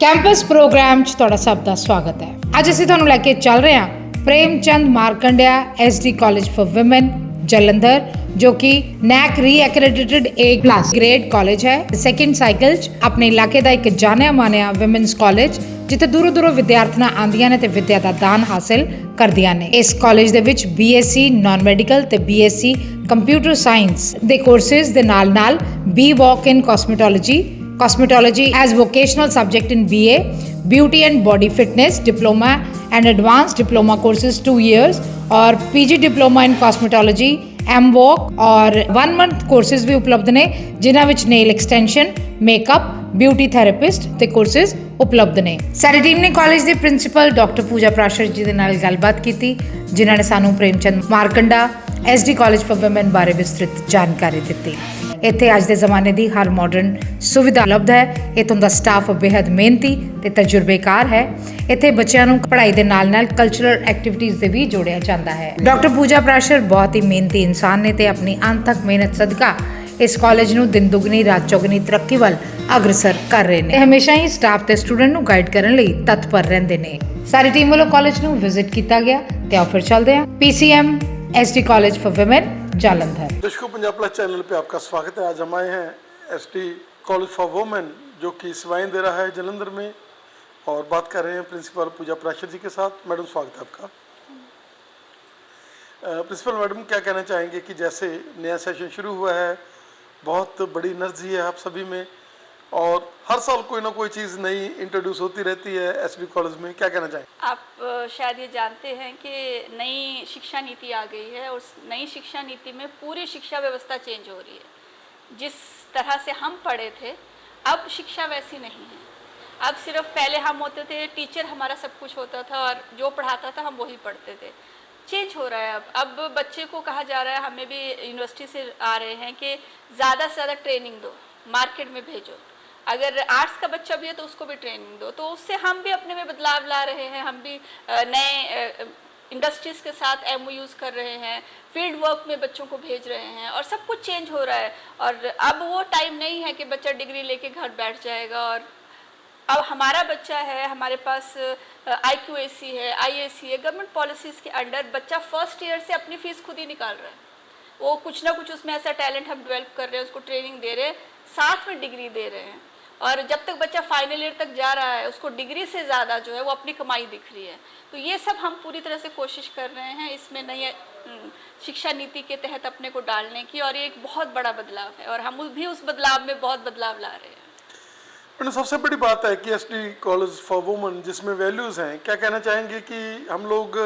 Campus programme 'ਚ ਤੁਹਾਡਾ ਸਭ ਦਾ ਸਵਾਗਤ ਹੈ। ਅੱਜ ਅਸੀਂ ਤੁਹਾਨੂੰ ਲੈ ਕੇ ਚੱਲ ਰਹੇ ਹਾਂ Premchand Markandeya SD college for women Jalandhar, ਜੋ ਕਿ NAAC reaccredited A+ grade college ਹੈ। ਸੈਕਿੰਡ ਸਾਈਕਲ 'ਚ ਆਪਣੇ ਇਲਾਕੇ ਦਾ ਇੱਕ ਜਾਣਿਆ ਮਾਨਿਆ ਵਿਮਨਸ ਕਾਲਜ, ਜਿੱਥੇ ਦੂਰੋਂ ਦੂਰੋਂ ਵਿਦਿਆਰਥਣਾਂ ਆਉਂਦੀਆਂ ਨੇ ਤੇ ਵਿੱਦਿਆ ਦਾ ਦਾਨ ਹਾਸਲ ਕਰਦੀਆਂ ਨੇ। ਇਸ ਕਾਲਜ ਦੇ ਵਿੱਚ BSc ਨਾਨ ਮੈਡੀਕਲ ਤੇ BSc ਕੰਪਿਊਟਰ ਸਾਇੰਸ ਦੇ ਕੋਰਸਿਸ ਦੇ ਨਾਲ-ਨਾਲ B.Voc in Cosmetology as vocational subject in BA, Beauty and Body Fitness Diploma and Advanced Diploma courses 2 years और PG Diploma in Cosmetology M.Voc और 1 month courses भी उपलब्ध ने, जिन्हां विच nail extension, makeup, beauty therapist ਤੇ courses उपलब्ध ਨੇ। ਸਾਡੀ ਟੀਮ ਨੇ ਕਾਲਜ ਦੇ ਪ੍ਰਿੰਸੀਪਲ ਡਾਕਟਰ ਪੂਜਾ ਪ੍ਰਾਸ਼ਰ ਜੀ ਦੇ ਨਾਲ ਗੱਲਬਾਤ ਕੀਤੀ, ਜਿਨ੍ਹਾਂ ਨੇ ਸਾਨੂੰ Premchand Markanda SD college for women ਬਾਰੇ ਵਿਸਤ੍ਰਿਤ ਜਾਣਕਾਰੀ ਦਿੱਤੀ। ਇੱਥੇ ਅੱਜ ਦੇ ਜ਼ਮਾਨੇ ਦੀ ਹਰ ਮਾਡਰਨ ਸੁਵਿਧਾ ਉਪਲਬਧ ਹੈ। ਇੱਥੋਂ ਦਾ ਸਟਾਫ ਬੇहद ਮਿਹਨਤੀ ਤੇ ਤਜਰਬੇਕਾਰ ਹੈ। ਇੱਥੇ ਬੱਚਿਆਂ ਨੂੰ ਪੜ੍ਹਾਈ ਦੇ ਨਾਲ-ਨਾਲ ਕਲਚਰਲ ਐਕਟੀਵਿਟੀਜ਼ ਦੇ ਵੀ ਜੋੜਿਆ ਜਾਂਦਾ ਹੈ। ਡਾਕਟਰ ਪੂਜਾ ਪ੍ਰਾਸ਼ਰ ਬਹੁਤ ਹੀ ਮਿਹਨਤੀ ਇਨਸਾਨ ਨੇ ਤੇ ਆਪਣੀ ਅਣਥੱਕ ਮਿਹਨਤ ਸਦਕਾ ਇਸ ਕਾਲਜ ਨੂੰ ਦਿਨ ਦੁਗਣੀ ਰਾਤ ਚੌਗੁਣੀ ਤਰੱਕੀ ਵੱਲ ਅਗਰਸਰ ਕਰ ਰਹੇ ਨੇ। ਹਮੇਸ਼ਾ ਹੀ ਸਟਾਫ ਤੇ ਸਟੂਡੈਂਟ ਨੂੰ ਗਾਈਡ ਕਰਨ ਲਈ ਤਤਪਰ ਰਹਿੰਦੇ ਨੇ। ਸਾਰੀ ਟੀਮ ਵੱਲੋਂ ਕਾਲਜ ਨੂੰ ਵਿਜ਼ਿਟ ਕੀਤਾ ਗਿਆ ਤੇ ਆਓ ਫਿਰ ਚੱਲਦੇ ਹਾਂ PCM SD college for women Jalandhar. दर्शकों, पंजाब प्लस चैनल पे आपका स्वागत है। आज हम आए हैं SD कॉलेज फॉर वुमेन, जो कि सेवाएं दे रहा है जलंधर में, और बात कर रहे हैं प्रिंसिपल पूजा प्राशर जी के साथ। मैडम, स्वागत है आपका। प्रिंसिपल मैडम, क्या कहना चाहेंगे कि जैसे नया सेशन शुरू हुआ है, बहुत बड़ी एनर्जी है आप सभी में, और हर साल कोई ना कोई चीज़ नई इंट्रोड्यूस होती रहती है SD कॉलेज में, क्या कहना चाहेंगे? आप शायद ये जानते हैं कि नई शिक्षा नीति आ गई है और नई शिक्षा नीति में पूरी शिक्षा व्यवस्था चेंज हो रही है। जिस तरह से हम पढ़े थे, अब शिक्षा वैसी नहीं है। अब सिर्फ पहले हम होते थे, टीचर हमारा सब कुछ होता था और जो पढ़ाता था हम वही पढ़ते थे। चेंज हो रहा है। अब बच्चे को कहा जा रहा है, हमें भी यूनिवर्सिटी से आ रहे हैं कि ज़्यादा से ज़्यादा ट्रेनिंग दो, मार्केट में भेजो। अगर आर्ट्स का बच्चा भी है तो उसको भी ट्रेनिंग दो। तो उससे हम भी अपने में बदलाव ला रहे हैं। हम भी नए इंडस्ट्रीज़ के साथ MOUs कर रहे हैं, फील्ड वर्क में बच्चों को भेज रहे हैं, और सब कुछ चेंज हो रहा है। और अब वो टाइम नहीं है कि बच्चा डिग्री लेके घर बैठ जाएगा। और अब हमारा बच्चा है, हमारे पास IQAC है, IAC है। गवर्नमेंट पॉलिसीज़ के अंडर बच्चा फर्स्ट ईयर से अपनी फ़ीस खुद ही निकाल रहा है। वो कुछ ना कुछ उसमें ऐसा टैलेंट हम डेवलप कर रहे हैं, उसको ट्रेनिंग दे रहे हैं, साथ में डिग्री दे रहे हैं। और जब तक बच्चा फाइनल ईयर तक जा रहा है, उसको डिग्री से ज़्यादा जो है वो अपनी कमाई दिख रही है। तो ये सब हम पूरी तरह से कोशिश कर रहे हैं इसमें नई शिक्षा नीति के तहत अपने को डालने की, और ये एक बहुत बड़ा बदलाव है और हम भी उस बदलाव में बहुत बदलाव ला रहे हैं। मैंने सबसे बड़ी बात है कि SD कॉलेज फॉर वुमेन जिसमें वैल्यूज़ हैं, क्या कहना चाहेंगे कि हम लोग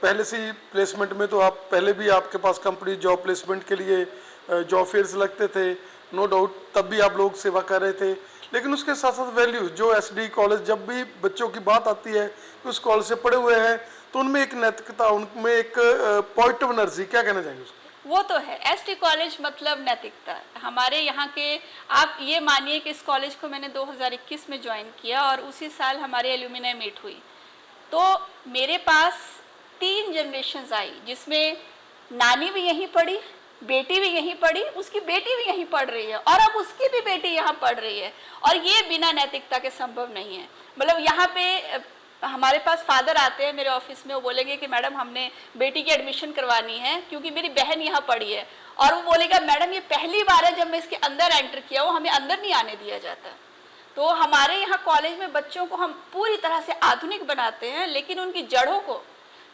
पहले से ही प्लेसमेंट में, तो आप पहले भी आपके पास कंपनी जॉब प्लेसमेंट के लिए जॉब फेयर्स लगते थे, नो डाउट, तब भी आप लोग सेवा कर रहे थे, लेकिन उसके साथ साथ वैल्यूज जो SD कॉलेज, जब भी बच्चों की बात आती है कि उस कॉलेज से पढ़े हुए हैं, तो उनमें एक नैतिकता, उनमें एक पॉजिटिव एनर्जी, क्या कहना चाहेंगे उसको? वो तो है, SD कॉलेज मतलब नैतिकता। हमारे यहाँ के, आप ये मानिए कि इस कॉलेज को मैंने 2021 में ज्वाइन किया और उसी साल हमारे एल्यूमिनाई मीट हुई। तो मेरे पास 3 जनरेशन्स आई, जिसमें नानी भी यहीं पढ़ी, बेटी भी यहीं पढ़ी, उसकी बेटी भी यहीं पढ़ रही है, और अब उसकी भी बेटी यहाँ पढ़ रही है। और ये बिना नैतिकता के संभव नहीं है। मतलब यहाँ पे हमारे पास फादर आते हैं मेरे ऑफिस में, वो बोलेंगे कि मैडम हमने बेटी की एडमिशन करवानी है क्योंकि मेरी बहन यहाँ पढ़ी है, और वो बोलेगा मैडम ये पहली बार है जब मैं इसके अंदर एंटर किया हूँ, हमें अंदर नहीं आने दिया जाता। तो हमारे यहाँ कॉलेज में बच्चों को हम पूरी तरह से आधुनिक बनाते हैं, लेकिन उनकी जड़ों को,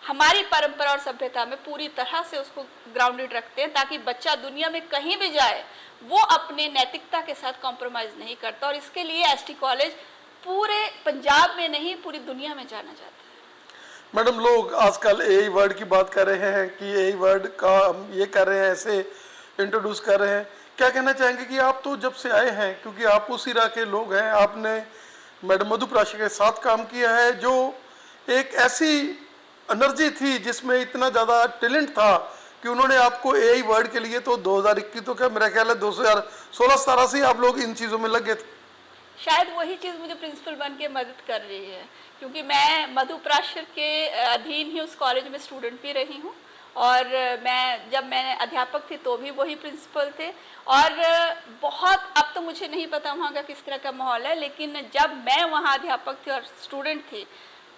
हमारी परंपरा और सभ्यता में पूरी तरह से उसको ग्राउंडेड रखते हैं, ताकि बच्चा दुनिया में कहीं भी जाए वो अपने नैतिकता के साथ कॉम्प्रोमाइज़ नहीं करता। और इसके लिए SD कॉलेज पूरे पंजाब में नहीं, पूरी दुनिया में जाना जाता है। मैडम, लोग आजकल AI वर्ड की बात कर रहे हैं कि AI वर्ड का हम ये कर रहे हैं, ऐसे इंट्रोड्यूस कर रहे हैं, क्या कहना चाहेंगे कि आप तो जब से आए हैं, क्योंकि आप उस इरा के लोग हैं, आपने मैडम मधु प्राशर के साथ काम किया है, जो एक ऐसी एनर्जी थी जिसमें इतना ज़्यादा टैलेंट था कि उन्होंने आपको AI वर्ड के लिए, तो 2021 तो क्या, मेरा ख्याल है 2016-17 से आप लोग इन चीज़ों में लगे थे। शायद वही चीज़ मुझे प्रिंसिपल बन के मदद कर रही है, क्योंकि मैं मधु प्राशर के अधीन ही उस कॉलेज में स्टूडेंट भी रही हूँ, और जब मैं अध्यापक थी तो भी वही प्रिंसिपल थे। और बहुत, अब तो मुझे नहीं पता वहाँ का किस तरह का माहौल है, लेकिन जब मैं वहाँ अध्यापक थी और स्टूडेंट थे,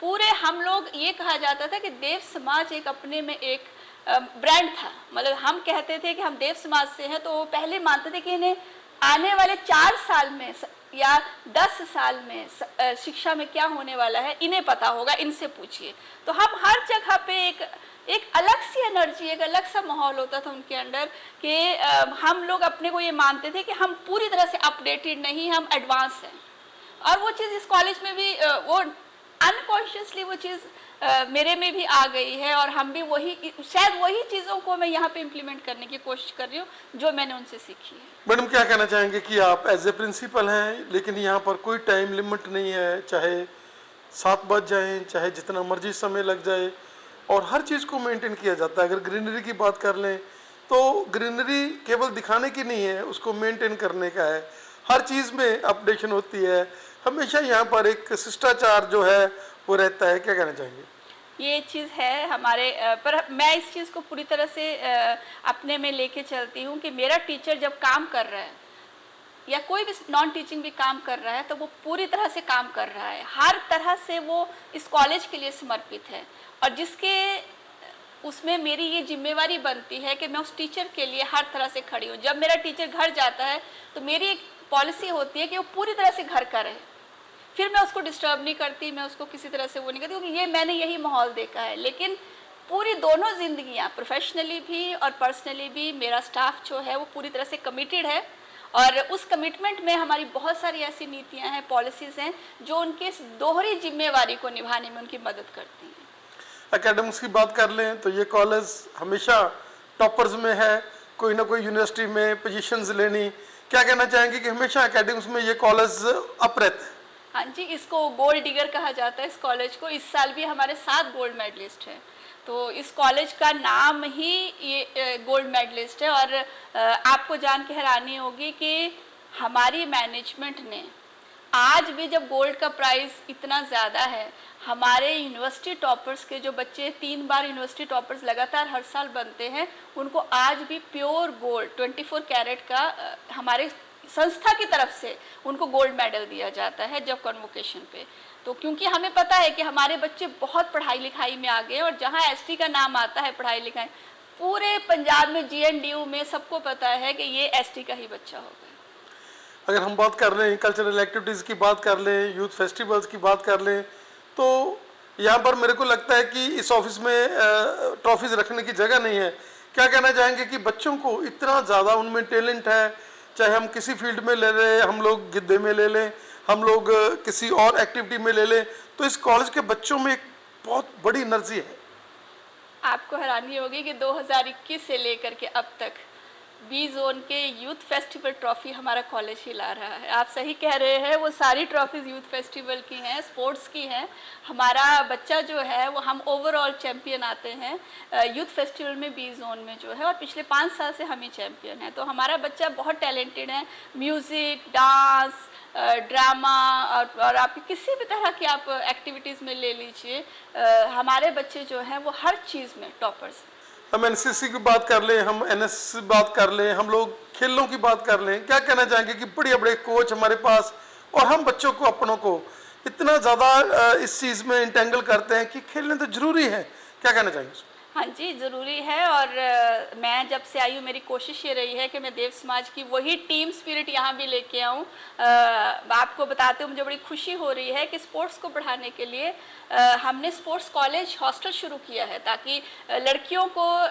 पूरे हम लोग, ये कहा जाता था कि देव समाज एक अपने में एक ब्रांड था। मतलब हम कहते थे कि हम देव समाज से हैं, तो वो पहले मानते थे कि इन्हें आने वाले 4 साल में या 10 साल में शिक्षा में क्या होने वाला है इन्हें पता होगा, इनसे पूछिए। तो हम हर जगह पे एक अलग सी एनर्जी, एक अलग सा माहौल होता था उनके अंदर कि हम लोग अपने को ये मानते थे कि हम पूरी तरह से अपडेटेड नहीं, हम एडवांस हैं। और वो चीज़ इस कॉलेज में भी वो अनकॉन्शियसली वो चीज़ मेरे में भी आ गई है, और हम भी शायद वही चीज़ों को मैं यहाँ पे इम्प्लीमेंट करने की कोशिश कर रही हूँ जो मैंने उनसे सीखी है। मैडम, क्या कहना चाहेंगे कि आप एज ए प्रिंसिपल हैं, लेकिन यहाँ पर कोई टाइम लिमिट नहीं है, चाहे 7 बज जाए, चाहे जितना मर्जी समय लग जाए, और हर चीज़ को मेंटेन किया जाता है। अगर ग्रीनरी की बात कर लें तो ग्रीनरी केवल दिखाने की नहीं है, उसको मेंटेन करने का है। हर चीज़ में अपडेशन होती है, हमेशा यहाँ पर एक शिष्टाचार जो है वो रहता है। क्या कहना चाहेंगे? ये चीज़ है हमारे पर मैं इस चीज़ को पूरी तरह से अपने में लेके चलती हूँ कि मेरा टीचर जब काम कर रहा है या कोई भी नॉन टीचिंग भी काम कर रहा है तो वो पूरी तरह से काम कर रहा है, हर तरह से वो इस कॉलेज के लिए समर्पित है। और जिसके उसमें मेरी ये जिम्मेवारी बनती है कि मैं उस टीचर के लिए हर तरह से खड़ी हूँ। जब मेरा टीचर घर जाता है तो मेरी एक पॉलिसी होती है कि वो पूरी तरह से घर का रहे, फिर मैं उसको डिस्टर्ब नहीं करती, मैं उसको किसी तरह से वो नहीं करती, क्योंकि ये मैंने यही माहौल देखा है। लेकिन पूरी दोनों जिंदगियाँ, प्रोफेशनली भी और पर्सनली भी, मेरा स्टाफ जो है वो पूरी तरह से कमिटेड है, और उस कमिटमेंट में हमारी बहुत सारी ऐसी नीतियाँ हैं, पॉलिसीज़ हैं जो उनके इस दोहरी जिम्मेवारी को निभाने में उनकी मदद करती हैं। एकेडमिक्स की बात कर लें तो ये कॉलेज हमेशा टॉपर्स में है, कोई ना कोई यूनिवर्सिटी में पोजीशंस लेनी। क्या कहना चाहेंगे कि हमेशा एकेडमिक्स में ये कॉलेज अप रहता है? हाँ जी, इसको गोल्ड डिगर कहा जाता है इस कॉलेज को। इस साल भी हमारे 7 गोल्ड मेडलिस्ट हैं, तो इस कॉलेज का नाम ही ये गोल्ड मेडलिस्ट है। और आपको जान के हैरानी होगी कि हमारी मैनेजमेंट ने आज भी, जब गोल्ड का प्राइस इतना ज़्यादा है, हमारे यूनिवर्सिटी टॉपर्स के जो बच्चे 3 बार यूनिवर्सिटी टॉपर्स लगातार हर साल बनते हैं, उनको आज भी प्योर गोल्ड 24 कैरेट का हमारे संस्था की तरफ से उनको गोल्ड मेडल दिया जाता है जब कन्वोकेशन पे। तो क्योंकि हमें पता है कि हमारे बच्चे बहुत पढ़ाई लिखाई में आ गए, और जहाँ एसटी का नाम आता है पढ़ाई लिखाई, पूरे पंजाब में जीएनडीयू में सबको पता है कि ये एसटी का ही बच्चा होगा। अगर हम बात कर लें कल्चरल एक्टिविटीज़ की बात कर लें, यूथ फेस्टिवल्स की बात कर लें, तो यहाँ पर मेरे को लगता है कि इस ऑफिस में ट्रॉफीज रखने की जगह नहीं है। क्या कहना चाहेंगे कि बच्चों को इतना ज़्यादा उनमें टैलेंट है, चाहे हम किसी फील्ड में ले लें, हम लोग गिद्दे में ले लें, हम लोग किसी और एक्टिविटी में ले लें, तो इस कॉलेज के बच्चों में एक बहुत बड़ी एनर्जी है। आपको हैरानी होगी कि 2021 से लेकर के अब तक बी जोन के यूथ फेस्टिवल ट्रॉफी हमारा कॉलेज ही ला रहा है। आप सही कह रहे हैं, वो सारी ट्रॉफीज यूथ फेस्टिवल की हैं, स्पोर्ट्स की हैं। हमारा बच्चा जो है वो, हम ओवरऑल चैम्पियन आते हैं यूथ फेस्टिवल में बी जोन में जो है, और पिछले 5 साल से हम ही चैम्पियन हैं। तो हमारा बच्चा बहुत टैलेंटेड है, म्यूज़िक, डांस, ड्रामा, और आप किसी भी तरह की आप एक्टिविटीज़ में ले लीजिए, हमारे बच्चे जो हैं वो हर चीज़ में टॉपर्स। हम एनसीसी की बात कर लें, हम एनएसएस की बात कर लें, हम लोग खेलों की बात कर लें, क्या कहना चाहेंगे कि बड़े बड़े कोच हमारे पास, और हम बच्चों को, अपनों को इतना ज़्यादा इस चीज़ में इंटेंगल करते हैं कि खेलने तो ज़रूरी है। क्या कहना चाहेंगे? हाँ जी, ज़रूरी है। और मैं जब से आई हूँ मेरी कोशिश ये रही है कि मैं देव समाज की वही टीम स्पिरिट यहाँ भी लेके आऊँ। आपको बताते हुए मुझे बड़ी खुशी हो रही है कि स्पोर्ट्स को बढ़ाने के लिए हमने स्पोर्ट्स कॉलेज हॉस्टल शुरू किया है, ताकि लड़कियों को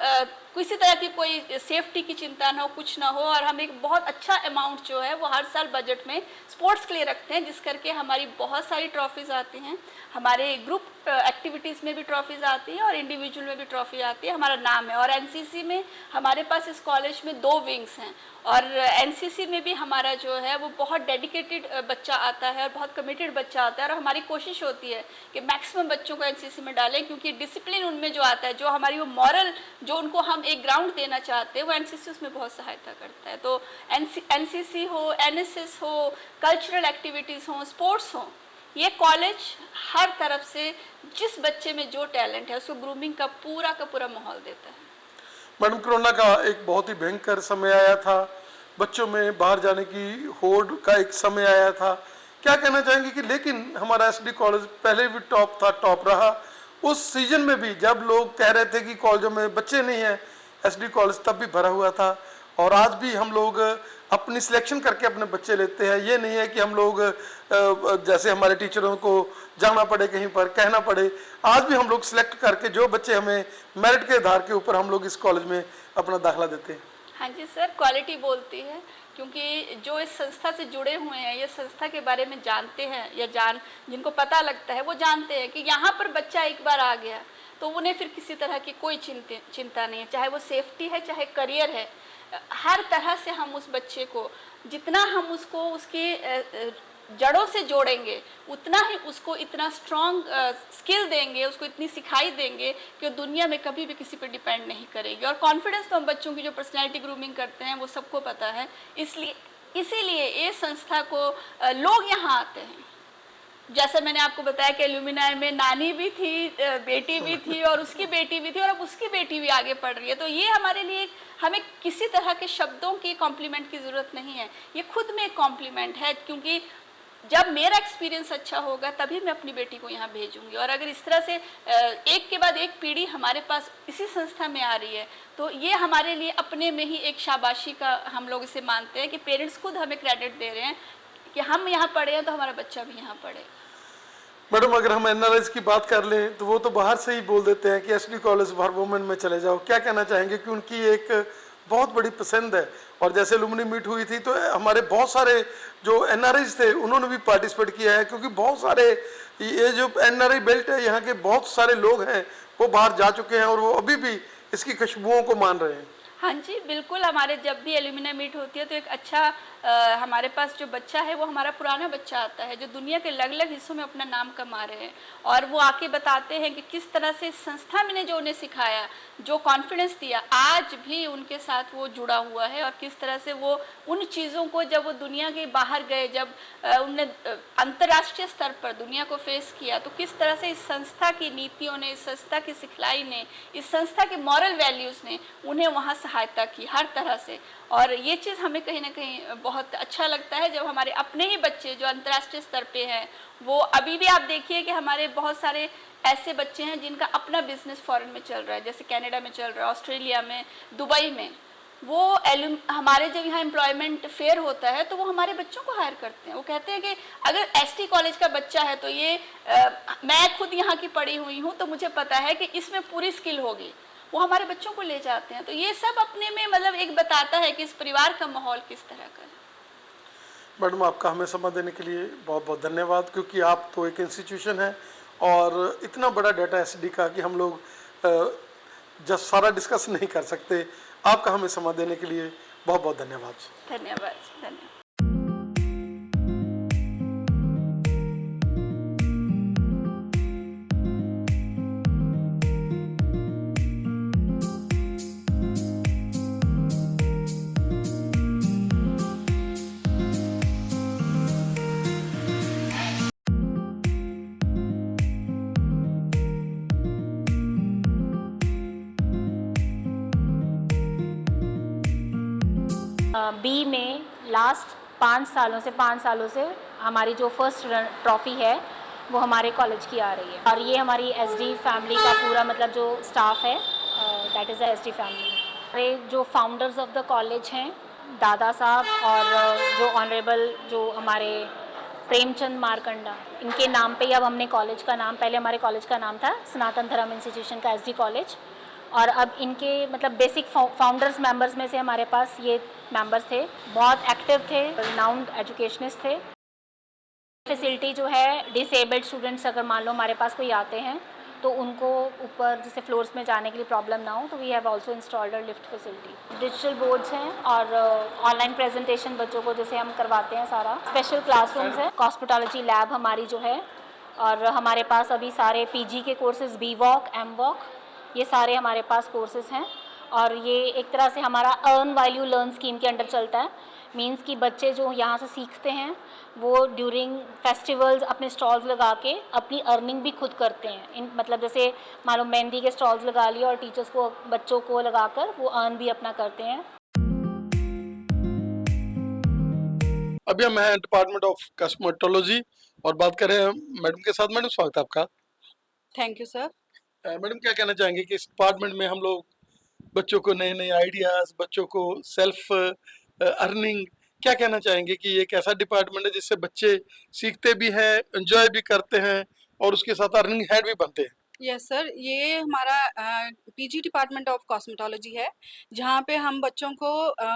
किसी तरह की कोई सेफ्टी की चिंता ना हो, कुछ ना हो। और हम एक बहुत अच्छा अमाउंट जो है वो हर साल बजट में स्पोर्ट्स के लिए रखते हैं, जिस करके हमारी बहुत सारी ट्रॉफीज़ आती हैं। हमारे ग्रुप एक्टिविटीज़ में भी ट्रॉफीज़ आती हैं और इंडिविजुअल में भी ट्रॉफी आती है, हमारा नाम है। और एनसीसी में हमारे पास इस कॉलेज में 2 विंग्स हैं, और एनसीसी में भी हमारा जो है वो बहुत डेडिकेटेड बच्चा आता है और बहुत कमिटेड बच्चा आता है। और हमारी कोशिश होती है कि मैक्सिमम बच्चों को एनसीसी में डालें, क्योंकि डिसिप्लिन उनमें जो आता है, जो हमारी वो मॉरल जो उनको हम एक ग्राउंड देना चाहते हैं, वो एनसीसी उसमें बहुत सहायता करता है। तो एनसीसी हो, एनएसएस हो, कल्चरल एक्टिविटीज़ हो, स्पोर्ट्स हो, ये कॉलेज हर तरफ से जिस बच्चे में जो टैलेंट है उसको ग्रूमिंग का पूरा माहौल देता है। मैडम, कोरोना का एक बहुत ही भयंकर समय आया था, बच्चों में बाहर जाने की होड़ का एक समय आया था। क्या कहना चाहेंगे कि लेकिन हमारा एसडी कॉलेज पहले भी टॉप था, टॉप रहा। उस सीजन में भी जब लोग कह रहे थे कि कॉलेजों में बच्चे नहीं हैं, एसडी कॉलेज तब भी भरा हुआ था। और आज भी हम लोग अपनी सिलेक्शन करके अपने बच्चे लेते हैं। ये नहीं है कि हम लोग जैसे हमारे टीचरों को जाना पड़े कहीं पर, कहना पड़े। आज भी हम लोग सिलेक्ट करके जो बच्चे हमें मेरिट के आधार के ऊपर हम लोग इस कॉलेज में अपना दाखिला देते हैं। हाँ जी सर, क्वालिटी बोलती है, क्योंकि जो इस संस्था से जुड़े हुए हैं, ये संस्था के बारे में जानते हैं या जिनको पता लगता है वो जानते हैं कि यहाँ पर बच्चा एक बार आ गया तो उन्हें फिर किसी तरह की कोई चिंता नहीं है, चाहे वो सेफ्टी है चाहे करियर है। हर तरह से हम उस बच्चे को, जितना हम उसको उसकी जड़ों से जोड़ेंगे, उतना ही उसको इतना स्ट्रॉन्ग स्किल देंगे, उसको इतनी सिखाई देंगे कि दुनिया में कभी भी किसी पर डिपेंड नहीं करेगी। और कॉन्फिडेंस तो हम बच्चों की जो पर्सनैलिटी ग्रूमिंग करते हैं वो सबको पता है। इसीलिए ये संस्था को लोग यहाँ आते हैं। जैसे मैंने आपको बताया कि एल्यूमिनाई में नानी भी थी, बेटी भी थी और उसकी बेटी भी थी और अब उसकी बेटी भी आगे पढ़ रही है। तो ये हमारे लिए, हमें किसी तरह के शब्दों की कॉम्प्लीमेंट की ज़रूरत नहीं है, ये खुद में एक कॉम्प्लीमेंट है। क्योंकि जब मेरा एक्सपीरियंस अच्छा होगा तभी मैं अपनी बेटी को यहाँ भेजूंगी। और अगर इस तरह से एक के बाद एक पीढ़ी हमारे पास इसी संस्था में आ रही है तो ये हमारे लिए अपने में ही एक शाबाशी का, हम लोग इसे मानते हैं कि पेरेंट्स खुद हमें क्रेडिट दे रहे हैं कि हम यहाँ पढ़े हैं तो हमारा बच्चा भी यहाँ पढ़े। मैडम, अगर हम एनआरआईज की बात कर लें तो वो तो बाहर से ही बोल देते हैं कि एसडी कॉलेज फॉर वुमेन में चले जाओ। क्या कहना चाहेंगे कि उनकी एक बहुत बड़ी पसंद है। और जैसे एलुमनी मीट हुई थी तो हमारे बहुत सारे जो एनआरआईज थे उन्होंने भी पार्टिसिपेट किया है, क्योंकि बहुत सारे ये जो एनआरआई बेल्ट है, यहाँ के बहुत सारे लोग हैं वो बाहर जा चुके हैं और वो अभी भी इसकी खुशबुओं को मान रहे हैं। हाँ जी बिल्कुल, हमारे जब भी एल्यूमिना मीट होती है तो एक अच्छा हमारे पास जो बच्चा है वो हमारा पुराना बच्चा आता है जो दुनिया के अलग अलग हिस्सों में अपना नाम कमा रहे हैं। और वो आके बताते हैं कि किस तरह से संस्था ने जो उन्हें सिखाया, जो कॉन्फिडेंस दिया, आज भी उनके साथ वो जुड़ा हुआ है। और किस तरह से वो उन चीज़ों को, जब वो दुनिया के बाहर गए, जब उनने अंतर्राष्ट्रीय स्तर पर दुनिया को फेस किया, तो किस तरह से इस संस्था की नीतियों ने, इस संस्था की सिखलाई ने, इस संस्था के मॉरल वैल्यूज़ ने उन्हें वहाँ सहायता की हर तरह से। और ये चीज़ हमें कहीं ना कहीं बहुत अच्छा लगता है जब हमारे अपने ही बच्चे जो अंतर्राष्ट्रीय स्तर पे हैं, वो अभी भी आप देखिए कि हमारे बहुत सारे ऐसे बच्चे हैं जिनका अपना बिजनेस फॉरेन में चल रहा है, जैसे कनाडा में चल रहा है, ऑस्ट्रेलिया में, दुबई में। वो हमारे जब यहाँ एम्प्लॉयमेंट फेयर होता है तो वो हमारे बच्चों को हायर करते हैं। वो कहते हैं कि अगर एसटी कॉलेज का बच्चा है तो ये मैं खुद यहाँ की पढ़ी हुई हूँ तो मुझे पता है कि इसमें पूरी स्किल होगी, वो हमारे बच्चों को ले जाते हैं। तो ये सब अपने में मतलब एक बताता है कि इस परिवार का माहौल किस तरह का है। मैडम, आपका हमें समय देने के लिए बहुत बहुत धन्यवाद, क्योंकि आप तो एक इंस्टीट्यूशन है और इतना बड़ा डाटा एसडी का कि हम लोग जब सारा डिस्कस नहीं कर सकते। आपका हमें समय देने के लिए बहुत बहुत धन्यवाद। धन्यवाद धन्यवाद। बी में लास्ट 5 सालों से हमारी जो फर्स्ट ट्रॉफ़ी है वो हमारे कॉलेज की आ रही है। और ये हमारी एसडी फैमिली का पूरा मतलब जो स्टाफ है, that is the SD family. हमारे जो फाउंडर्स ऑफ द कॉलेज हैं दादा साहब, और जो ऑनरेबल जो हमारे प्रेमचंद मारकंडा, इनके नाम पे ही अब हमने कॉलेज का नाम, पहले हमारे कॉलेज का नाम था सनातन धर्म इंस्टीट्यूशन का एसडी कॉलेज, और अब इनके मतलब बेसिक फाउंडर्स मेंबर्स में से हमारे पास ये मेंबर्स थे, बहुत एक्टिव थे, रिनाउंड एजुकेशनिस्ट थे। फैसिलिटी जो है डिसेबल्ड स्टूडेंट्स अगर मान लो हमारे पास कोई आते हैं तो उनको ऊपर जैसे फ्लोर्स में जाने के लिए प्रॉब्लम ना हो तो we have also installed a lift facility. Digital boards हैं और ऑनलाइन प्रेजेंटेशन बच्चों को जैसे हम करवाते हैं सारा। स्पेशल क्लासरूम्स हैं, हॉस्पिटैलिटी लैब हमारी जो है, और हमारे पास अभी सारे पीजी के courses B Voc, M Voc, ये सारे हमारे पास कोर्सेज हैं। और ये एक तरह से हमारा अर्न वैल्यू लर्न स्कीम के अंडर चलता है। मीन्स कि बच्चे जो यहाँ से सीखते हैं वो ड्यूरिंग फेस्टिवल्स अपने स्टॉल्स लगा के अपनी अर्निंग भी खुद करते हैं। इन मतलब जैसे मान लो मेहंदी के स्टॉल्स लगा लिए और टीचर्स को बच्चों को लगाकर वो अर्न भी अपना करते हैं। अभी हम हैं डिपार्टमेंट ऑफ कॉस्मेटोलॉजी और बात करें मैडम के साथ। मैडम स्वागत है आपका। Thank you sir. मैडम क्या कहना चाहेंगे कि इस डिपार्टमेंट में हम लोग बच्चों को नए नए आइडियाज, बच्चों को सेल्फ अर्निंग, क्या कहना चाहेंगे कि ये एक ऐसा डिपार्टमेंट है जिससे बच्चे सीखते भी हैं, एंजॉय भी करते हैं और उसके साथ अर्निंग हैंड भी बनते हैं। यस सर, ये हमारा पीजी डिपार्टमेंट ऑफ कॉस्मेटोलॉजी है, जहाँ पे हम बच्चों को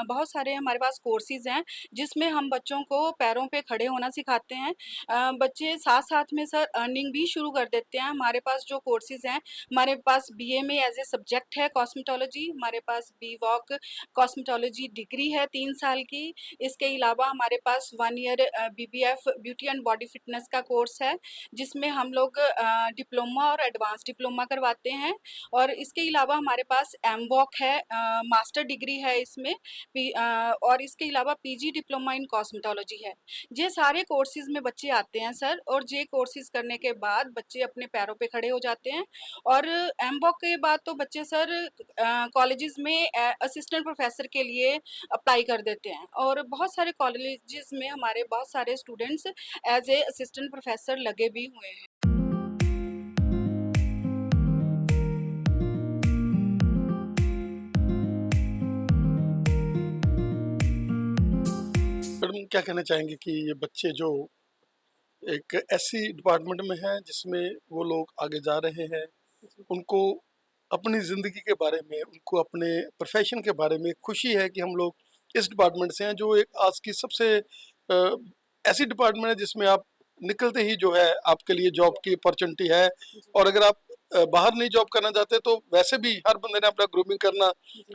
बहुत सारे हमारे पास कोर्सेज हैं जिसमें हम बच्चों को पैरों पे खड़े होना सिखाते हैं। बच्चे साथ साथ में सर अर्निंग भी शुरू कर देते हैं। हमारे पास जो कोर्सेज हैं, हमारे पास बीए में एज ए सब्जेक्ट है कॉस्मेटोलॉजी, हमारे पास बी वॉक कॉस्मेटोलॉजी डिग्री है 3 साल की। इसके अलावा हमारे पास 1 year BBF beauty and body fitness का कोर्स है, जिसमें हम लोग डिप्लोमा और एडवांस डिप्लोमा करवाते हैं। और इसके अलावा हमारे पास एमवॉक है, मास्टर डिग्री है इसमें और इसके अलावा पीजी डिप्लोमा इन कॉस्मेटोलॉजी है। ये सारे कोर्सेज में बच्चे आते हैं सर, और ये कोर्सेज करने के बाद बच्चे अपने पैरों पे खड़े हो जाते हैं। और एमवॉक के बाद तो बच्चे सर कॉलेजेस में असिस्टेंट प्रोफेसर के लिए अप्लाई कर देते हैं, और बहुत सारे कॉलेजेस में हमारे बहुत सारे students as a assistant professor लगे भी हुए हैं। मैडम क्या कहना चाहेंगे कि ये बच्चे जो एक ऐसी डिपार्टमेंट में हैं जिसमें वो लोग आगे जा रहे हैं, उनको अपनी ज़िंदगी के बारे में, उनको अपने प्रोफेशन के बारे में खुशी है कि हम लोग इस डिपार्टमेंट से हैं, जो एक आज की सबसे ऐसी डिपार्टमेंट है जिसमें आप निकलते ही जो है आपके लिए जॉब की अपॉर्चुनिटी है। और अगर आप बाहर नहीं जॉब करना चाहते तो वैसे भी हर बंदे ने अपना ग्रूमिंग करना,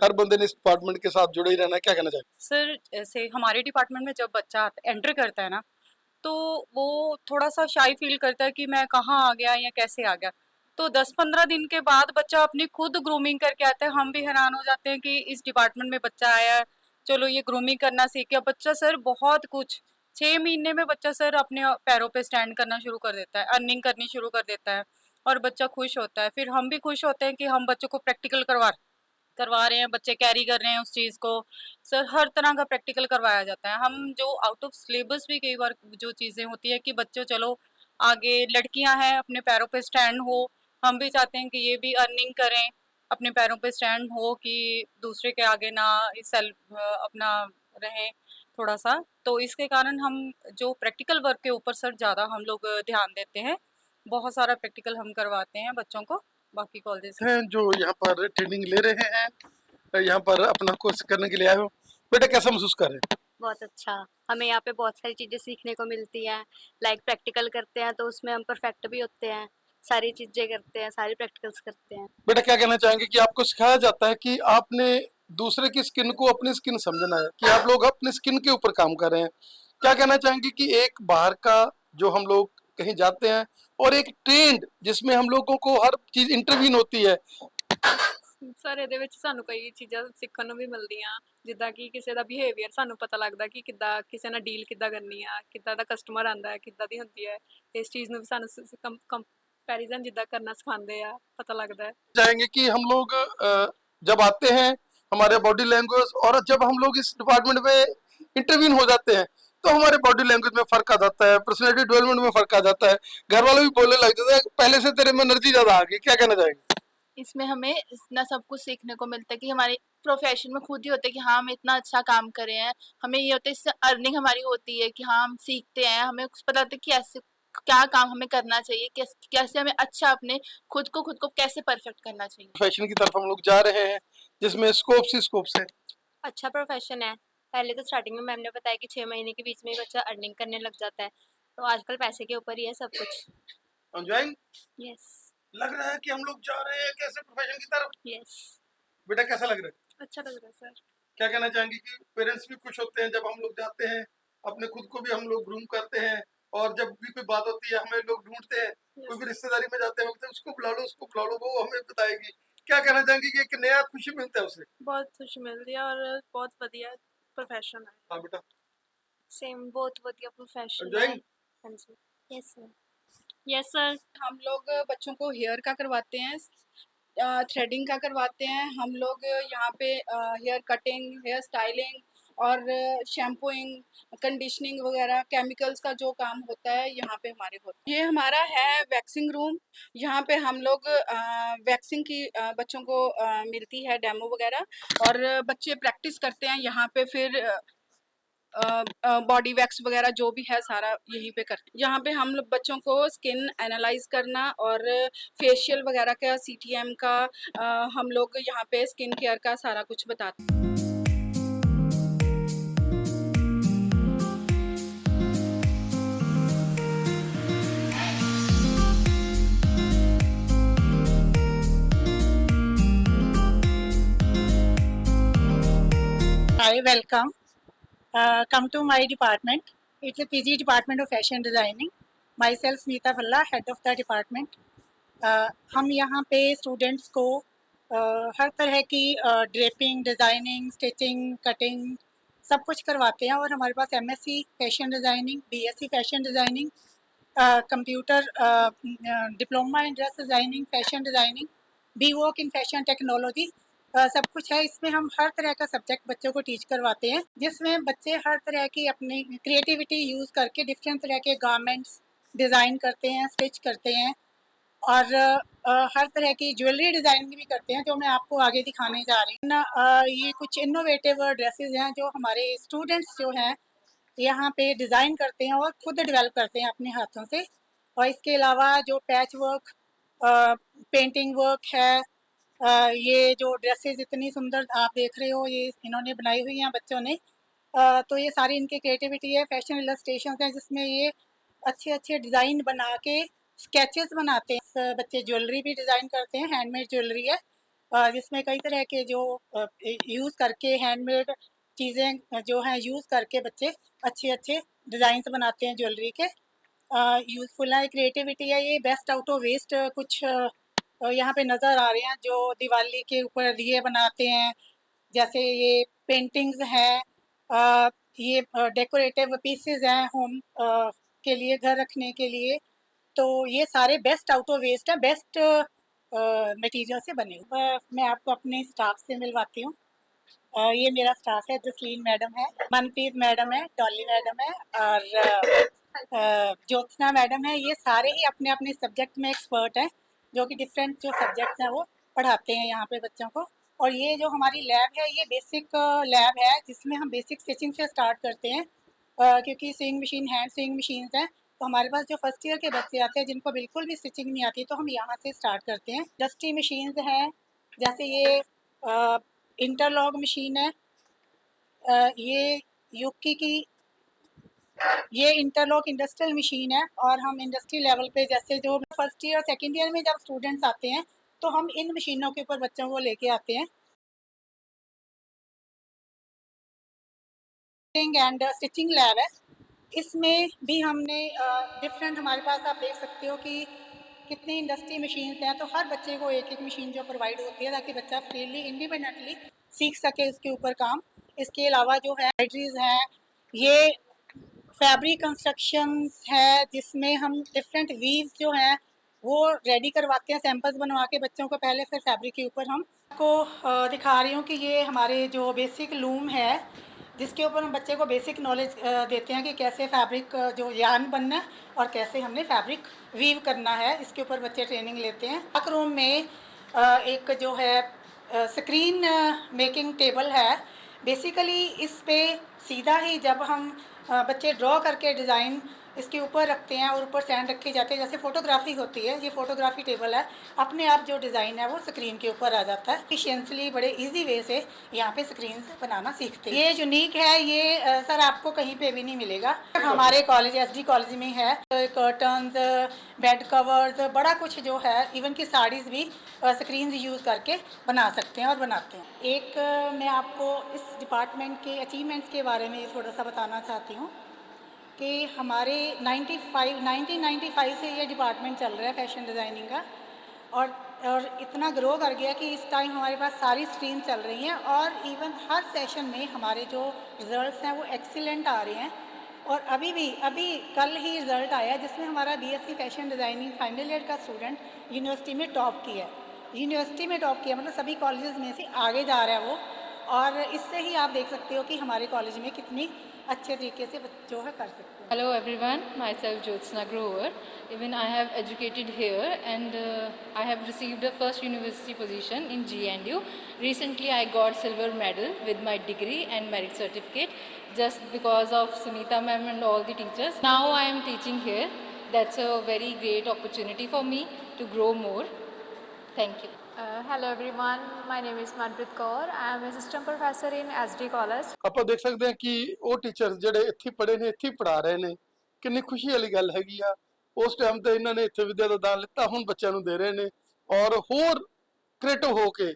हर बंदे ने इस डिपार्टमेंट के साथ जुड़े ही रहना। क्या कहना चाहिए सर, ऐसे हमारे डिपार्टमेंट में जब बच्चा एंटर करता है ना, तो वो थोड़ा सा शाई फील करता है कि मैं कहाँ आ गया या कैसे आ गया। तो 10-15 दिन के बाद बच्चा अपनी खुद ग्रूमिंग करके आता है। हम भी हैरान हो जाते हैं कि इस डिपार्टमेंट में बच्चा आया है, चलो ये ग्रूमिंग करना सीख गया। बच्चा सर बहुत कुछ 6 महीने में बच्चा सर अपने पैरों पे स्टैंड करना शुरू कर देता है, अर्निंग करनी शुरू कर देता है, और बच्चा खुश होता है। फिर हम भी खुश होते हैं कि हम बच्चों को प्रैक्टिकल करवा रहे हैं, बच्चे कैरी कर रहे हैं उस चीज़ को। सर हर तरह का प्रैक्टिकल करवाया जाता है। हम जो आउट ऑफ सिलेबस भी कई बार जो चीज़ें होती है कि बच्चों चलो आगे लड़कियां हैं अपने पैरों पे स्टैंड हो, हम भी चाहते हैं कि ये भी अर्निंग करें, अपने पैरों पे स्टैंड हो, कि दूसरे के आगे ना सेल्फ अपना रहें थोड़ा सा। तो इसके कारण हम जो प्रैक्टिकल वर्क के ऊपर सर ज़्यादा हम लोग ध्यान देते हैं। बहुत सारा प्रैक्टिकल हम करवाते हैं बच्चों को। बाकी कॉलेज हैं जो यहाँ पर ट्रेनिंग ले रहे हैं, यहाँ पर अपना कोर्स करने के लिए आए हो, बेटा कैसा महसूस कर रहे हैं? बहुत अच्छा। हमें यहाँ पे बहुत सारी चीज़ें सीखने को मिलती हैं। लाइक प्रैक्टिकल करते हैं तो उसमें हम परफेक्ट भी होते हैं, सारी चीज़ें करते हैं, सारी प्रैक्टिकल्स करते हैं। बेटा क्या कहना चाहेंगे कि आपको सिखाया जाता है कि आपने दूसरे की स्किन को अपनी स्किन समझना है, कि आप लोग अपनी स्किन के ऊपर काम कर रहे हैं। क्या कहना चाहेंगे कि एक बाहर का जो हम लोग कहीं जाते हैं और एक ट्रेंड जिसमें हम लोगों को हर चीज इंटरवीन होती है। ਸਰ ਇਹਦੇ ਵਿੱਚ ਸਾਨੂੰ ਕਈ ਚੀਜ਼ਾਂ ਸਿੱਖਣ ਨੂੰ ਵੀ ਮਿਲਦੀਆਂ, ਜਿੱਦਾਂ ਕਿ ਕਿਸੇ ਦਾ ਬਿਹੇਵੀਅਰ ਸਾਨੂੰ ਪਤਾ ਲੱਗਦਾ ਕਿ ਕਿੱਦਾਂ ਕਿਸੇ ਨਾਲ ਡੀਲ ਕਿੱਦਾਂ ਕਰਨੀ ਆ, ਕਿੱਦਾਂ ਦਾ ਕਸਟਮਰ ਆਂਦਾ ਹੈ, ਕਿੱਦਾਂ ਦੀ ਹੁੰਦੀ ਹੈ। ਇਸ ਚੀਜ਼ ਨੂੰ ਵੀ ਸਾਨੂੰ ਕੰਪੈਰੀਜ਼ਨ ਜਿੱਦਾਂ ਕਰਨਾ ਸਿਖਾਉਂਦੇ ਆ, ਪਤਾ ਲੱਗਦਾ ਹੈ। चाहेंगे कि हम लोग जब आते हैं हमारे बॉडी लैंग्वेज, और जब हम लोग इस डिपार्टमेंट में इंटरवीन हो जाते हैं तो हमारे बॉडी लैंग्वेज में फर्क आ जाता है, पर्सनैलिटी डेवलपमेंट में फर्क आ जाता है। घर वाले भी बोलने लग जाते हैं पहले से तेरे में एनर्जी ज्यादा आ गई। क्या कहना चाहेंगे? इसमें हमें इतना सब कुछ सीखने को मिलता है कि हमारे प्रोफेशन में खुद ही होता है कि हाँ हम इतना अच्छा काम कर रहे हैं। हमें ये होता है इससे अर्निंग हमारी होती है कि हाँ हम सीखते हैं, हमें कुछ पता होता है कि ऐसे क्या काम हमें करना चाहिए, कैसे हमें अच्छा अपने खुद को कैसे परफेक्ट करना चाहिए। प्रोफेशन की तरफ हम लोग जा रहे हैं जिसमें स्कोप्स ही स्कोप्स है। अच्छा प्रोफेशन है। पहले तो स्टार्टिंग में मैम ने बताया कि 6 महीने के बीच में ही बच्चा अर्निंग करने लग जाता है, तो आजकल पैसे के ऊपर ही है सब कुछ। एंजॉयिंग यस लग रहा है कि हम लोग जा रहे हैं कैसे प्रोफेशन की तरफ। यस। बेटा कैसा लग रहा है? अच्छा लग रहा है सर। क्या कहना चाहेंगे कि पेरेंट्स भी खुश होते हैं जब हम लोग जाते हैं, अपने खुद को भी हम लोग ग्रूम करते हैं, और जब भी कोई बात होती है हमें लोग ढूंढते हैं, कोई भी रिश्तेदारी में जाते हैं बोलते हैं उसको बुला लो उसको बुला लो, वो हमें बताएगी। क्या कहना चाहेंगे कि एक नया खुशी मिलता है उसे? बहुत खुशी मिलती है और बहुत बढ़िया प्रोफेशन है। हाँ बेटा, सेम बहुत बढ़िया प्रोफेशन है। enjoying? हाँ जी। Yes sir. Yes sir. हम लोग बच्चों को हेयर का करवाते हैं, थ्रेडिंग का करवाते हैं। हम लोग यहाँ पे हेयर कटिंग, हेयर स्टाइलिंग और शैम्पूइंग, कंडीशनिंग वगैरह, केमिकल्स का जो काम होता है यहाँ पे हमारे होता है। ये हमारा है वैक्सिंग रूम। यहाँ पे हम लोग वैक्सिंग की बच्चों को मिलती है डेमो वगैरह, और बच्चे प्रैक्टिस करते हैं यहाँ पे। फिर बॉडी वैक्स वगैरह जो भी है सारा यहीं पे करते हैं। यहाँ पे हम लोग बच्चों को स्किन एनालाइज करना और फेशियल वगैरह का, CTM का, हम लोग यहाँ पे स्किन केयर का सारा कुछ बताते हैं। Hi, welcome. Come to my department. It's a PG Department of Fashion Designing. Myself, Smita Phalla, head of the department. हम यहाँ पे स्टूडेंट्स को हर तरह की ड्रेपिंग, डिज़ाइनिंग, स्टिचिंग, कटिंग सब कुछ करवाते हैं। और हमारे पास MSc fashion designing, BSc fashion designing, computer diploma in dress designing, fashion designing, BWOC in fashion technology सब कुछ है। इसमें हम हर तरह का सब्जेक्ट बच्चों को टीच करवाते हैं, जिसमें बच्चे हर तरह की अपनी क्रिएटिविटी यूज़ करके डिफरेंट तरह के गारमेंट्स डिज़ाइन करते हैं, स्टिच करते हैं, और हर तरह की ज्वेलरी डिज़ाइनिंग भी करते हैं, जो मैं आपको आगे दिखाने जा रही हूँ। ये कुछ इनोवेटिव ड्रेसेस हैं जो हमारे स्टूडेंट्स जो हैं यहाँ पे डिज़ाइन करते हैं और खुद डेवलप करते हैं अपने हाथों से। और इसके अलावा जो पैच वर्क, पेंटिंग वर्क है, ये जो ड्रेसेस इतनी सुंदर आप देख रहे हो, ये इन्होंने बनाई हुई हैं बच्चों ने। तो ये सारी इनकी क्रिएटिविटी है। फैशन इलस्ट्रेशन है जिसमें ये अच्छे अच्छे डिज़ाइन बना के स्केचेस बनाते हैं। बच्चे ज्वेलरी भी डिज़ाइन करते हैं, हैंडमेड ज्वेलरी है जिसमें कई तरह के जो यूज़ करके हैंडमेड चीज़ें जो हैं यूज़ करके बच्चे अच्छे अच्छे डिज़ाइंस बनाते हैं ज्वेलरी के। यूज़फुल है, क्रिएटिविटी है। ये बेस्ट आउट ऑफ वेस्ट कुछ यहाँ पे नज़र आ रहे हैं जो दिवाली के ऊपर दिए बनाते हैं, जैसे ये पेंटिंग्स हैं, ये डेकोरेटिव पीसेस हैं होम के लिए, घर रखने के लिए। तो ये सारे बेस्ट आउट ऑफ वेस्ट है, बेस्ट मटेरियल से बने हुए। मैं आपको अपने स्टाफ से मिलवाती हूँ। ये मेरा स्टाफ है, जसलीन मैडम है, मनप्रीत मैडम है, डॉली मैडम है और ज्योत्सना मैडम है। ये सारे ही अपने अपने सब्जेक्ट में एक्सपर्ट हैं, जो कि डिफरेंट जो सब्जेक्ट्स हैं वो पढ़ाते हैं यहाँ पे बच्चों को। और ये जो हमारी लैब है, ये बेसिक लैब है जिसमें हम बेसिक स्टिचिंग से स्टार्ट करते हैं, क्योंकि swing machine, hand swing machine हैं। तो हमारे पास जो फर्स्ट ईयर के बच्चे आते हैं जिनको बिल्कुल भी स्टिचिंग नहीं आती, तो हम यहाँ से स्टार्ट करते हैं। डस्टी मशीन्स हैं, जैसे ये इंटरलॉक मशीन है, ये यूकी की ये इंटरलॉक इंडस्ट्रियल मशीन है। और हम इंडस्ट्री लेवल पे, जैसे जो फर्स्ट ईयर सेकेंड ईयर में जब स्टूडेंट्स आते हैं, तो हम इन मशीनों के ऊपर बच्चों को लेके आते हैं। एंड स्टिचिंग लैब है, इसमें भी हमने डिफरेंट, हमारे पास आप देख सकते हो कि कितनी इंडस्ट्री मशीन्स हैं। तो हर बच्चे को एक एक मशीन जो प्रोवाइड होती है, ताकि बच्चा फ्रीली इंडिपेंडेंटली सीख सके उसके ऊपर काम। इसके अलावा जो है एम्ब्रॉयडरीज हैं, ये फैब्रिक कंस्ट्रक्शंस है जिसमें हम डिफरेंट वीव्स जो हैं वो रेडी करवाते हैं, सैंपल्स बनवा के बच्चों को पहले, फिर फैब्रिक के ऊपर हम को दिखा रही हूँ कि ये हमारे जो बेसिक लूम है, जिसके ऊपर हम बच्चे को बेसिक नॉलेज देते हैं कि कैसे फैब्रिक जो यार्न बनना है और कैसे हमने फैब्रिक वीव करना है। इसके ऊपर बच्चे ट्रेनिंग लेते हैं। एक रूम में एक जो है स्क्रीन मेकिंग टेबल है। बेसिकली इस पे सीधा ही जब हम बच्चे ड्रॉ करके डिज़ाइन इसके ऊपर रखते हैं और ऊपर स्टैंड रखे जाते हैं, जैसे फोटोग्राफी होती है, ये फोटोग्राफी टेबल है, अपने आप जो डिज़ाइन है वो स्क्रीन के ऊपर आ जाता है। एफिशिएंटली बड़े इजी वे से यहाँ पे स्क्रीन से बनाना सीखते हैं। ये यूनिक है, ये सर आपको कहीं पे भी नहीं मिलेगा। हमारे कॉलेज SD कॉलेज में है। कर्टन्स, बेड कवर्स, बड़ा कुछ जो है, इवन की साड़ीज़ भी स्क्रीन यूज़ करके बना सकते हैं और बनाते हैं। एक मैं आपको इस डिपार्टमेंट के अचीवमेंट्स के बारे में थोड़ा सा बताना चाहती हूँ कि हमारे 1995 से ये डिपार्टमेंट चल रहा है फैशन डिज़ाइनिंग का। और इतना ग्रो कर गया कि इस टाइम हमारे पास सारी स्ट्रीम चल रही हैं और इवन हर सेशन में हमारे जो रिज़ल्ट्स हैं वो एक्सीलेंट आ रहे हैं। और अभी कल ही रिज़ल्ट आया जिसमें हमारा BSc fashion designing final year का स्टूडेंट यूनिवर्सिटी में टॉप किया मतलब सभी कॉलेजेस में से आगे जा रहा है वो। और इससे ही आप देख सकते हो कि हमारे कॉलेज में कितनी अच्छे तरीके से जो है कर सकते हैं। Hello everyone, myself Jyotsna Grover. Even I have educated here and I have received a first university position in GNU. Recently I got silver medal with my degree and merit certificate just because of Sunita ma'am and all the teachers. Now I am teaching here. That's a very great opportunity for me to grow more. Thank you. Hello everyone, my name is Manpreet Kaur. I am assistant professor in SD College. ਆਪਾਂ ਦੇਖ ਸਕਦੇ ਹਾਂ ਕਿ ਉਹ teacher ਜਿਹੜੇ ਇੱਥੇ ਪੜ੍ਹੇ ਨੇ ਇੱਥੇ ਪੜ੍ਹਾ ਰਹੇ ਨੇ, ਕਿੰਨੀ ਖੁਸ਼ੀ ਵਾਲੀ ਗੱਲ ਹੈਗੀ ਆ। ਉਸ ਟਾਈਮ ਤੇ ਇਹਨਾਂ ਨੇ ਇੱਥੇ ਵਿੱਦਿਆ ਦਾ ਦਾਨ ਲਿੱਤਾ, ਹੁਣ ਬੱਚਿਆਂ ਨੂੰ ਦੇ ਰਹੇ ਨੇ ਔਰ ਹੋਰ ਕ੍ਰੀਏਟਿਵ ਹੋ ਕੇ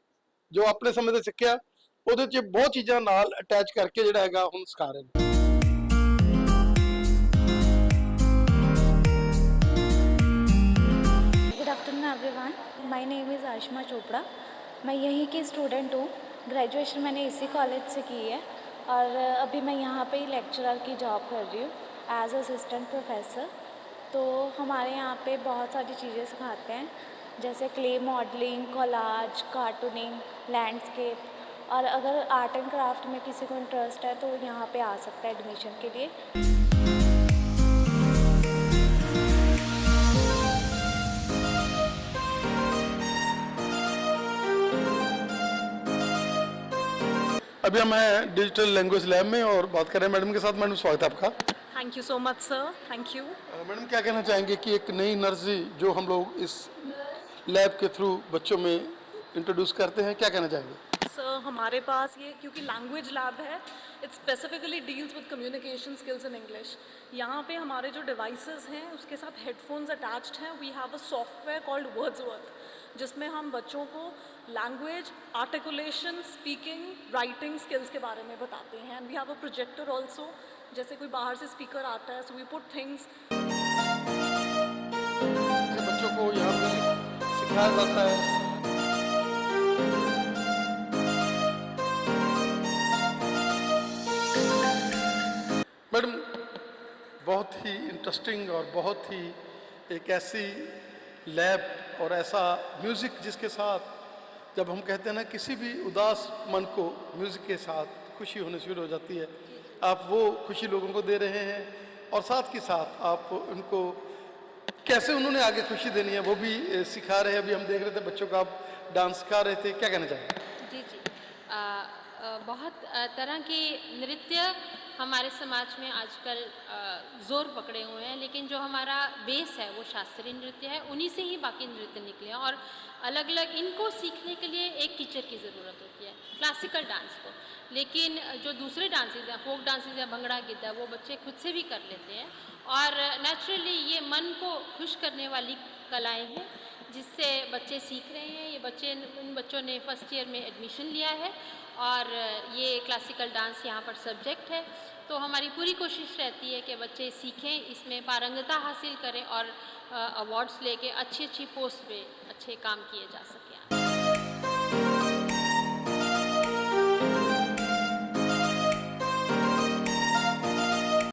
ਜੋ ਆਪਣੇ ਸਮੇਂ ਤੇ ਸਿੱਖਿਆ ਉਹਦੇ 'ਚ ਬਹੁਤ ਚੀਜ਼ਾਂ ਨਾਲ ਅਟੈਚ ਕਰਕੇ ਜਿਹੜਾ ਹੈਗਾ ਹੁਣ ਸਿਖਾ ਰਹੇ ਨੇ। Good afternoon everyone, my name is Ayushma Chopra. मैं यहीं की स्टूडेंट हूँ। ग्रेजुएशन मैंने इसी कॉलेज से की है और अभी मैं यहाँ पे ही लेक्चरर की जॉब कर रही हूँ एज असिस्टेंट प्रोफेसर। तो हमारे यहाँ पे बहुत सारी चीज़ें सिखाते हैं जैसे clay modelling, collage, cartooning, landscape. और अगर आर्ट एंड क्राफ्ट में किसी को इंटरेस्ट है तो यहाँ पे आ सकता है एडमिशन के लिए। अभी हम हैं डिजिटल लैंग्वेज लैब में और बात कर रहे हैं मैडम के साथ। मैडम स्वागत है आपका। Thank you so much sir, thank you. Madam क्या कहना चाहेंगे कि एक नई एनर्जी जो हम लोग इस लैब के थ्रू बच्चों में इंट्रोड्यूस करते हैं, क्या कहना चाहेंगे? सर हमारे पास ये क्योंकि लैंग्वेज लैब है, it specifically deals with communication skills in English. यहाँ पे हमारे जो डिवाइसेस हैं उसके साथ हेडफोन्स अटैच्ड हैं। We have a software called Wordsworth जिसमें हम बच्चों को language, articulation, speaking, writing skills के बारे में बताते हैं। And we have a projector also, जैसे कोई बाहर से स्पीकर आता है सो वी पुट थिंग्स। बच्चों को यहाँ पे सिखाया जाता है। मैडम बहुत ही इंटरेस्टिंग और बहुत ही एक ऐसी लैब और ऐसा म्यूज़िक जिसके साथ जब हम कहते हैं ना किसी भी उदास मन को म्यूज़िक के साथ खुशी होने शुरू हो जाती है, आप वो खुशी लोगों को दे रहे हैं और साथ के साथ आप उनको कैसे उन्होंने आगे खुशी देनी है वो भी सिखा रहे हैं। अभी हम देख रहे थे बच्चों को आप डांस सिखा रहे थे, क्या कहना चाहेंगे? जी जी, बहुत तरह के नृत्य हमारे समाज में आजकल ज़ोर पकड़े हुए हैं, लेकिन जो हमारा बेस है वो शास्त्रीय नृत्य है, उन्हीं से ही बाकी नृत्य निकले हैं। और अलग अलग इनको सीखने के लिए एक टीचर की ज़रूरत होती है, क्लासिकल डांस को। लेकिन जो दूसरे डांसेज हैं, फोक डांसेज या भंगड़ा गिद्दा, वो बच्चे खुद से भी कर लेते हैं। और नेचुरली ये मन को खुश करने वाली कलाएँ हैं जिससे बच्चे सीख रहे हैं। ये उन बच्चों ने फर्स्ट ईयर में एडमिशन लिया है और ये क्लासिकल डांस यहाँ पर सब्जेक्ट है। तो हमारी पूरी कोशिश रहती है कि बच्चे सीखें, इसमें पारंगता हासिल करें और अवार्ड्स लेके अच्छी अच्छी पोस्ट पे अच्छे काम किए जा सकें।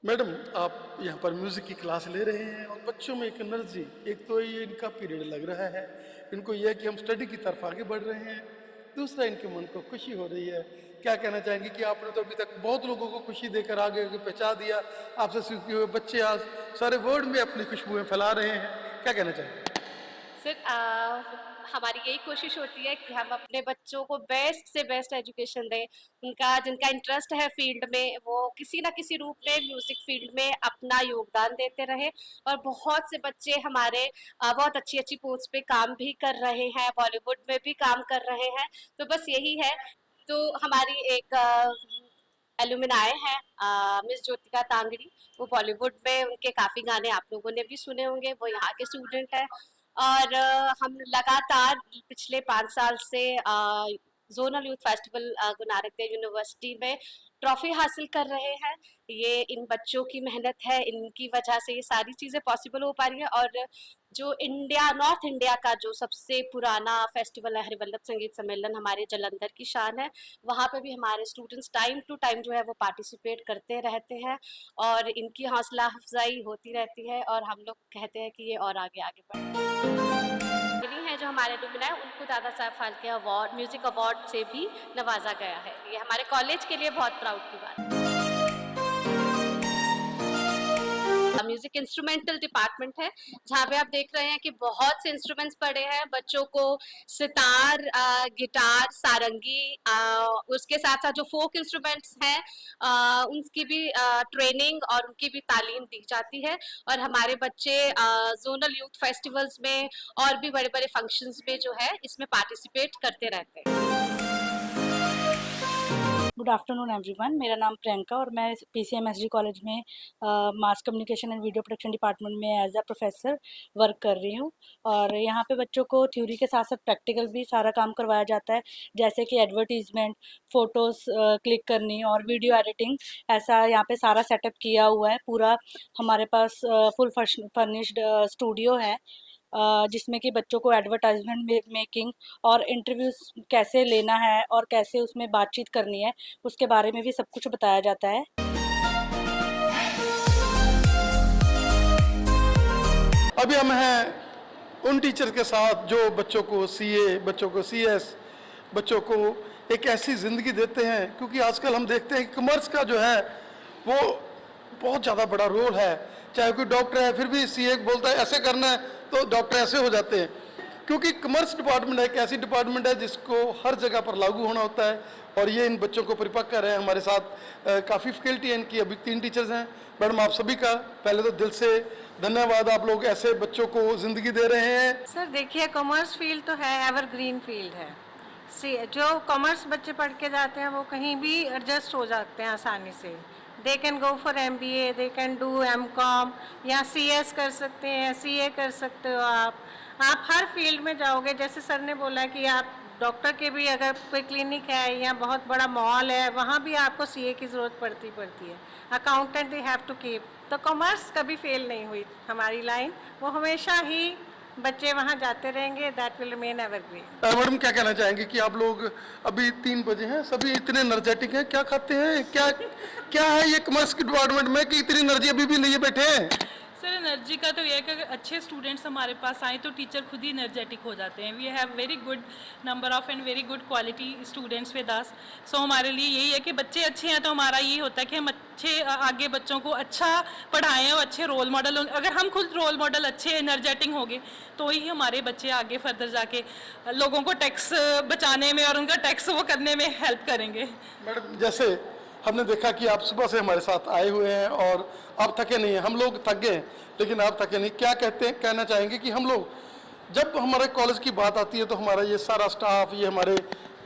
मैडम आप यहाँ पर म्यूज़िक की क्लास ले रहे हैं और बच्चों में एक एनर्जी, एक तो ये इनका पीरियड लग रहा है, इनको यह है कि हम स्टडी की तरफ आगे बढ़ रहे हैं, दूसरा इनके मन को खुशी हो रही है। क्या कहना चाहेंगे कि आपने तो अभी तक बहुत लोगों को खुशी देकर आगे पहुँचा दिया, आपसे सीखे हुए बच्चे आज सारे वर्ल्ड में अपनी खुशबुएं फैला रहे हैं, क्या कहना चाहेंगे? सर हमारी यही कोशिश होती है कि हम अपने बच्चों को बेस्ट से बेस्ट एजुकेशन दें। जिनका इंटरेस्ट है फील्ड में वो किसी ना किसी रूप में म्यूज़िक फील्ड में अपना योगदान देते रहे। और बहुत से बच्चे हमारे बहुत अच्छी अच्छी पोस्ट पे काम भी कर रहे हैं, बॉलीवुड में भी काम कर रहे हैं। तो बस यही है। तो हमारी एक एलुमिनाई है मिस ज्योतिका तांगड़ी, वो बॉलीवुड में उनके काफ़ी गाने आप लोगों ने भी सुने होंगे, वो यहाँ के स्टूडेंट हैं। और हम लगातार पिछले 5 साल से zonal youth festival Guru Nanak Dev university में ट्रॉफी हासिल कर रहे हैं। ये इन बच्चों की मेहनत है, इनकी वजह से ये सारी चीज़ें पॉसिबल हो पा रही है। और जो नॉर्थ इंडिया का जो सबसे पुराना फेस्टिवल है हरिवल्लभ संगीत सम्मेलन, हमारे जलंधर की शान है। वहाँ पे भी हमारे स्टूडेंट्स टाइम टू टाइम जो है वो पार्टिसिपेट करते रहते हैं और इनकी हौसला अफजाई होती रहती है और हम लोग कहते हैं कि ये और आगे आगे बढ़े। है जो हमारे डुमिना है उनको Dada Saheb Phalke award, music award से भी नवाजा गया है। ये हमारे कॉलेज के लिए बहुत प्राउड की बात है। म्यूजिक इंस्ट्रूमेंटल डिपार्टमेंट है जहाँ पे आप देख रहे हैं कि बहुत से इंस्ट्रूमेंट्स पड़े हैं। बच्चों को सितार, गिटार, सारंगी, उसके साथ साथ जो फोक इंस्ट्रूमेंट्स हैं उनकी भी ट्रेनिंग और उनकी भी तालीम दी जाती है। और हमारे बच्चे जोनल यूथ फेस्टिवल्स में और भी बड़े बड़े फंक्शंस में जो है इसमें पार्टिसिपेट करते रहते हैं। गुड आफ्टरनून एवरीवन, मेरा नाम प्रियंका और मैं PCMSD कॉलेज में mass communication and video production department में एज अ प्रोफेसर वर्क कर रही हूँ। और यहाँ पे बच्चों को थ्योरी के साथ साथ प्रैक्टिकल भी सारा काम करवाया जाता है, जैसे कि एडवर्टीजमेंट, फ़ोटोज़ क्लिक करनी और वीडियो एडिटिंग। ऐसा यहाँ पे सारा सेटअप किया हुआ है। पूरा हमारे पास फुल फर्निश्ड स्टूडियो है जिसमें कि बच्चों को एडवर्टाइजमेंट मेकिंग और इंटरव्यूज़ कैसे लेना है और कैसे उसमें बातचीत करनी है उसके बारे में भी सब कुछ बताया जाता है। अभी हम हैं उन टीचर के साथ जो बच्चों को CA, बच्चों को CS, बच्चों को एक ऐसी ज़िंदगी देते हैं, क्योंकि आजकल हम देखते हैं कि कॉमर्स का जो है वो बहुत ज़्यादा बड़ा रोल है। चाहे कोई डॉक्टर है फिर भी CA बोलता है ऐसे करना है तो डॉक्टर ऐसे हो जाते हैं, क्योंकि कॉमर्स डिपार्टमेंट एक ऐसी डिपार्टमेंट है जिसको हर जगह पर लागू होना होता है। और ये इन बच्चों को परिपक्व कर रहे हैं। हमारे साथ काफ़ी फैकल्टी है इनकी, अभी 3 टीचर्स हैं। मैडम आप सभी का पहले तो दिल से धन्यवाद, आप लोग ऐसे बच्चों को ज़िंदगी दे रहे हैं। सर देखिए, कॉमर्स फील्ड तो है, एवरग्रीन फील्ड है। जो कॉमर्स बच्चे पढ़ के जाते हैं वो कहीं भी एडजस्ट हो जाते हैं आसानी से। They can go for MBA, they can do MCOM या CS कर सकते हैं, CA कर सकते हो। आप हर फील्ड में जाओगे। जैसे सर ने बोला कि आप डॉक्टर के भी अगर कोई क्लिनिक है या बहुत बड़ा मॉल है वहाँ भी आपको CA की ज़रूरत पड़ती है। Accountant they have to keep. तो कॉमर्स कभी फेल नहीं हुई हमारी लाइन, वो हमेशा ही बच्चे वहाँ जाते रहेंगे। That will remain evergreen. Madam क्या कहना चाहेंगे कि आप लोग अभी 3 बजे हैं, सभी इतने एनर्जेटिक हैं, क्या खाते हैं, क्या है ये कॉमर्स के डिपार्टमेंट में कि इतनी एनर्जी अभी भी लिए बैठे हैं? सर एनर्जी का तो ये है कि अगर अच्छे स्टूडेंट्स हमारे पास आए तो टीचर खुद ही एनर्जेटिक हो जाते हैं। We have very good number of and very good quality students with us. So हमारे लिए यही है कि बच्चे अच्छे हैं तो हमारा ये होता है कि हम अच्छे आगे बच्चों को अच्छा पढ़ाएं और अच्छे रोल मॉडल। अगर हम खुद रोल मॉडल अच्छे एनर्जेटिक होंगे तो ही हमारे बच्चे आगे फर्दर जाके लोगों को टैक्स बचाने में और उनका टैक्स वो करने में हेल्प करेंगे। मैडम जैसे हमने देखा कि आप सुबह से हमारे साथ आए हुए हैं और आप थके नहीं हैं, हम लोग थक गए लेकिन आप थके नहीं। क्या कहना चाहेंगे कि हम लोग जब हमारे कॉलेज की बात आती है तो हमारा ये सारा स्टाफ, ये हमारे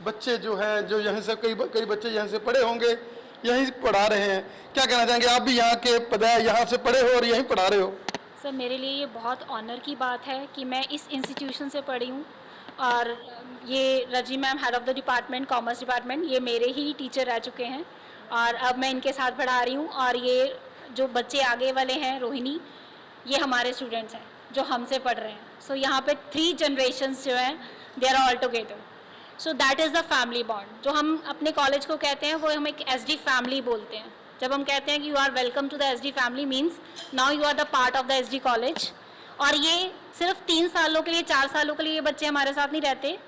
बच्चे जो हैं, जो यहाँ से कई बच्चे यहाँ से पढ़े होंगे, यहीं पढ़ा रहे हैं, क्या कहना चाहेंगे? आप भी यहाँ के पढ़े, यहाँ से पढ़े हो और यहीं पढ़ा रहे हो। सर मेरे लिए ये बहुत ऑनर की बात है कि मैं इस इंस्टीट्यूशन से पढ़ी हूँ और ये रजी ma'am head of the department commerce department, ये मेरे ही टीचर रह चुके हैं और अब मैं इनके साथ पढ़ा रही हूँ। और ये जो बच्चे आगे वाले हैं, रोहिणी, ये हमारे स्टूडेंट्स हैं जो हमसे पढ़ रहे हैं। सो यहाँ पे 3 जनरेशन्स जो हैं they are all together. So that is the family bond जो हम अपने कॉलेज को कहते हैं, वो हम एक SD फैमिली बोलते हैं। जब हम कहते हैं कि you are welcome to the SD family means now you are the part of the SD college. और ये सिर्फ 3 सालों के लिए, 4 सालों के लिए ये बच्चे हमारे साथ नहीं रहते,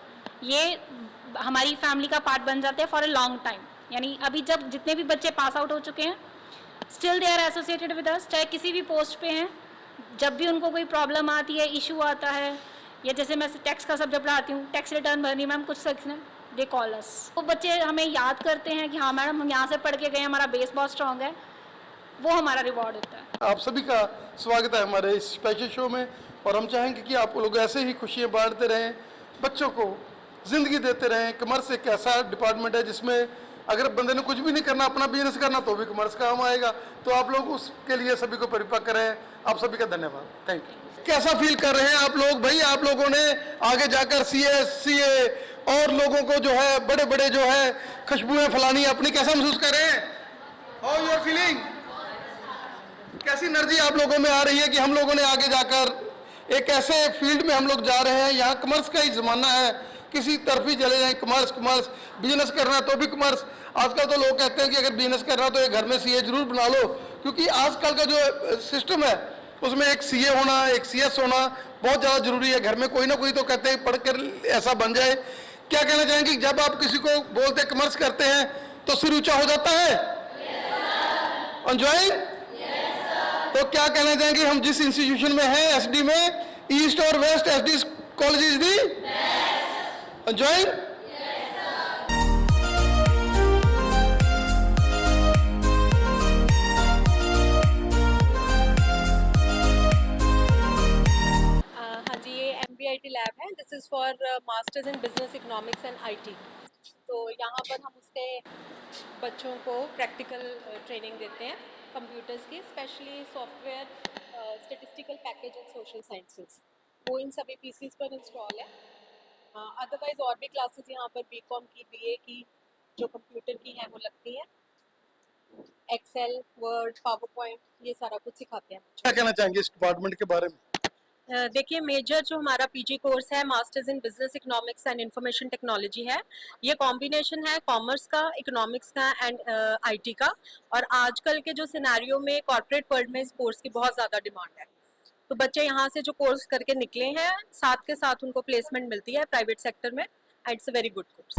ये हमारी फैमिली का पार्ट बन जाते हैं फॉर अ लॉन्ग टाइम। यानी अभी जब जितने भी बच्चे पास आउट हो चुके हैं still they are associated with us, चाहे किसी भी पोस्ट पे हैं। जब भी उनको कोई प्रॉब्लम आती है, इशू आता है, या जैसे मैं टैक्स का सब्जेक्ट पढ़ाती हूँ, टैक्स रिटर्न भरनी मैम कुछ सीखना, दे कॉल अस। वो बच्चे हमें याद करते हैं कि हाँ मैडम हम यहाँ से पढ़ के गए, हमारा बेस बहुत स्ट्रॉन्ग है, वो हमारा रिवॉर्ड होता है। आप सभी का स्वागत है हमारे इस स्पेशल शो में और हम चाहेंगे कि आप लोग ऐसे ही खुशियाँ बांटते रहें, बच्चों को ज़िंदगी देते रहें। कॉमर्स एक ऐसा डिपार्टमेंट है जिसमें अगर बंदे ने कुछ भी नहीं करना, अपना बिजनेस करना, तो भी कॉमर्स काम आएगा। तो आप लोग उसके लिए सभी को परिपक्व करें। आप सभी का धन्यवाद, थैंक यू। कैसा फील कर रहे हैं आप लोग? भाई आप लोगों ने आगे जाकर CA और लोगों को जो है बड़े बड़े जो है खुशबुएं फैलानी है अपनी, कैसा महसूस कर रहे हैं? How you are feeling? कैसी एनर्जी आप लोगों में आ रही है कि हम लोगों ने आगे जाकर एक ऐसे फील्ड में हम लोग जा रहे हैं, यहाँ कॉमर्स का ही ज़माना है, किसी तरफ ही चले जाएं कॉमर्स कॉमर्स, बिजनेस करना तो भी कॉमर्स। आजकल तो लोग कहते हैं कि अगर बिजनेस करना तो एक घर में सीए जरूर बना लो, क्योंकि आजकल का जो सिस्टम है उसमें एक सीए होना, एक सीएस होना बहुत ज़्यादा जरूरी है। घर में कोई ना कोई तो कहते हैं पढ़कर ऐसा बन जाए। क्या कहना चाहेंगे, जब आप किसी को बोलते कॉमर्स करते हैं तो सिर ऊंचा हो जाता है? एंजॉय? तो क्या कहना चाहेंगे, हम जिस इंस्टीट्यूशन में हैं एसडी में, ईस्ट और west SD college is the enjoy? हाँ जी, ये MBIT लैब है। This is for masters in business economics and IT। तो यहाँ पर हम उसके बच्चों को प्रैक्टिकल ट्रेनिंग देते हैं कंप्यूटर्स की, specially software, statistical package and social sciences. वो इन सभी PCs पर इंस्टॉल है। अदरवाइज और भी क्लासेस यहाँ पर BCom की, BA की, जो कंप्यूटर की हैं वो लगती हैं। एक्सेल, वर्ड, पावर पॉइंट, ये सारा कुछ सिखाते हैं। क्या कहना चाहेंगे इस डिपार्टमेंट के बारे में? देखिए, मेजर जो हमारा PG कोर्स है masters in business economics and information technology है। ये कॉम्बिनेशन है कॉमर्स का, इकोनॉमिक्स का एंड IT का। और आजकल के जो सिनेरियो में कॉर्पोरेट वर्ल्ड में इस कोर्स की बहुत ज़्यादा डिमांड है। तो बच्चे यहाँ से जो कोर्स करके निकले हैं, साथ के साथ उनको प्लेसमेंट मिलती है प्राइवेट सेक्टर में। It's a very good course.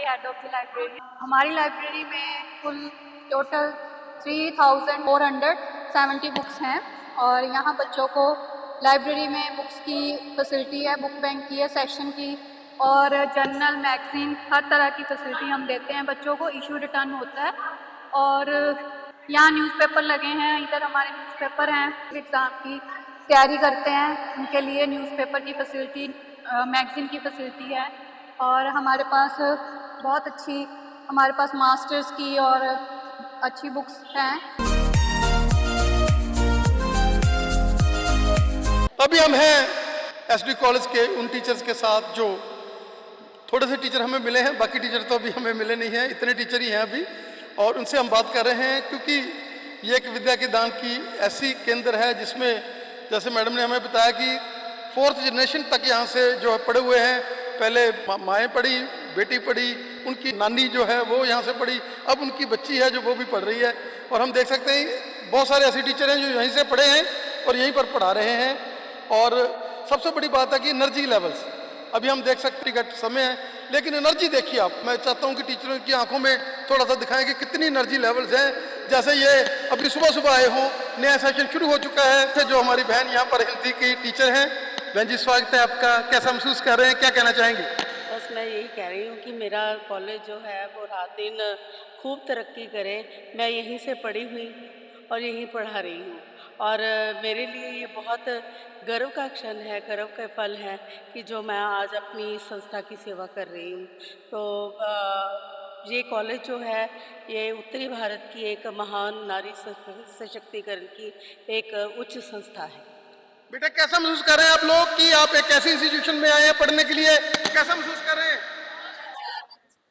Head of the library. हमारी लाइब्रेरी में कुल टोटल 3470 बुक्स हैं और यहाँ बच्चों को लाइब्रेरी में बुक्स की फैसिलिटी है, बुक बैंक की है, सेक्शन की, और जर्नल, मैगज़ीन, हर तरह की फैसिलिटी हम देते हैं बच्चों को। इशू रिटर्न होता है और यहाँ न्यूज़पेपर लगे हैं। इधर हमारे न्यूज़पेपर हैं, एग्ज़ाम की तैयारी करते हैं उनके लिए न्यूज़पेपर की फैसिलिटी, मैगज़ीन की फैसिलिटी है। और हमारे पास बहुत अच्छी, हमारे पास मास्टर्स की और अच्छी बुक्स हैं। अभी हम हैं एसडी कॉलेज के उन टीचर्स के साथ जो थोड़े से टीचर हमें मिले हैं, बाकी टीचर तो अभी हमें मिले नहीं हैं, इतने टीचर ही हैं अभी, और उनसे हम बात कर रहे हैं। क्योंकि ये एक विद्या के दान की ऐसी केंद्र है जिसमें जैसे मैडम ने हमें बताया कि 4th जनरेशन तक यहाँ से जो पढ़े हुए हैं। पहले माएँ पढ़ी, बेटी पढ़ी, उनकी नानी जो है वो यहाँ से पढ़ी, अब उनकी बच्ची है जो वो भी पढ़ रही है। और हम देख सकते हैं बहुत सारे ऐसे टीचर हैं जो यहीं से पढ़े हैं और यहीं पर पढ़ा रहे हैं। और सबसे बड़ी बात है कि एनर्जी लेवल्स, अभी हम देख सकते हैं समय है, लेकिन एनर्जी देखिए आप। मैं चाहता हूँ कि टीचरों की आंखों में थोड़ा सा दिखाएं कि कितनी एनर्जी लेवल्स हैं। जैसे ये अभी सुबह सुबह आए हों, नया सेशन शुरू हो चुका है। जो हमारी बहन यहाँ पर हिंदी की टीचर हैं, बहन जी स्वागत है आपका। कैसा महसूस कर रहे हैं, क्या कहना चाहेंगे? बस मैं यही कह रही हूँ कि मेरा कॉलेज जो है वो रात दिन खूब तरक्की करे। मैं यहीं से पढ़ी हुई और यहीं पढ़ा रही हूँ और मेरे लिए ये बहुत गर्व का क्षण है, गर्व का पल है कि जो मैं आज अपनी संस्था की सेवा कर रही हूँ। तो ये कॉलेज जो है ये उत्तरी भारत की एक महान नारी सशक्तिकरण की एक उच्च संस्था है। बेटा कैसा महसूस कर रहे हैं आप लोग कि आप एक ऐसी इंस्टीट्यूशन में आए हैं पढ़ने के लिए? कैसा महसूस कर रहे हैं?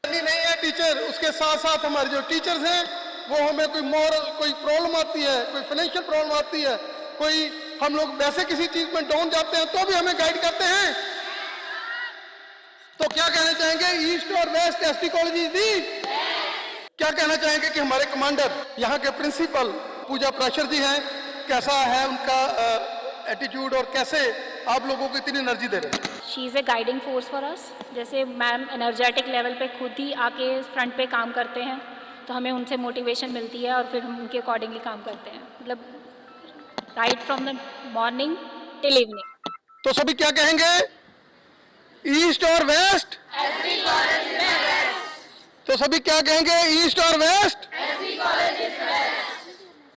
नहीं है टीचर, उसके साथ साथ हमारे जो टीचर्स हैं वो हमें कोई मॉरल, कोई प्रॉब्लम आती है, कोई फाइनेंशियल प्रॉब्लम आती है, कोई हम लोग वैसे किसी चीज में डाउन जाते हैं तो भी हमें गाइड करते हैं। तो क्या कहना चाहेंगे, ईस्ट और वेस्ट एसटी कॉलेज दी? क्या कहना चाहेंगे कि हमारे कमांडर यहाँ के प्रिंसिपल पूजा प्राशर जी हैं, कैसा है उनका एटीट्यूड और कैसे आप लोगों को इतनी एनर्जी दे रहे हैं? She is a guiding force for us. जैसे मैम एनर्जेटिक लेवल पे खुद ही आके फ्रंट पे काम करते हैं तो हमें उनसे मोटिवेशन मिलती है और फिर हम उनके अकॉर्डिंगली काम करते हैं, मतलब right from the morning till evening. तो सभी क्या कहेंगे, ईस्ट और वेस्ट? तो सभी क्या कहेंगे, ईस्ट और वेस्ट?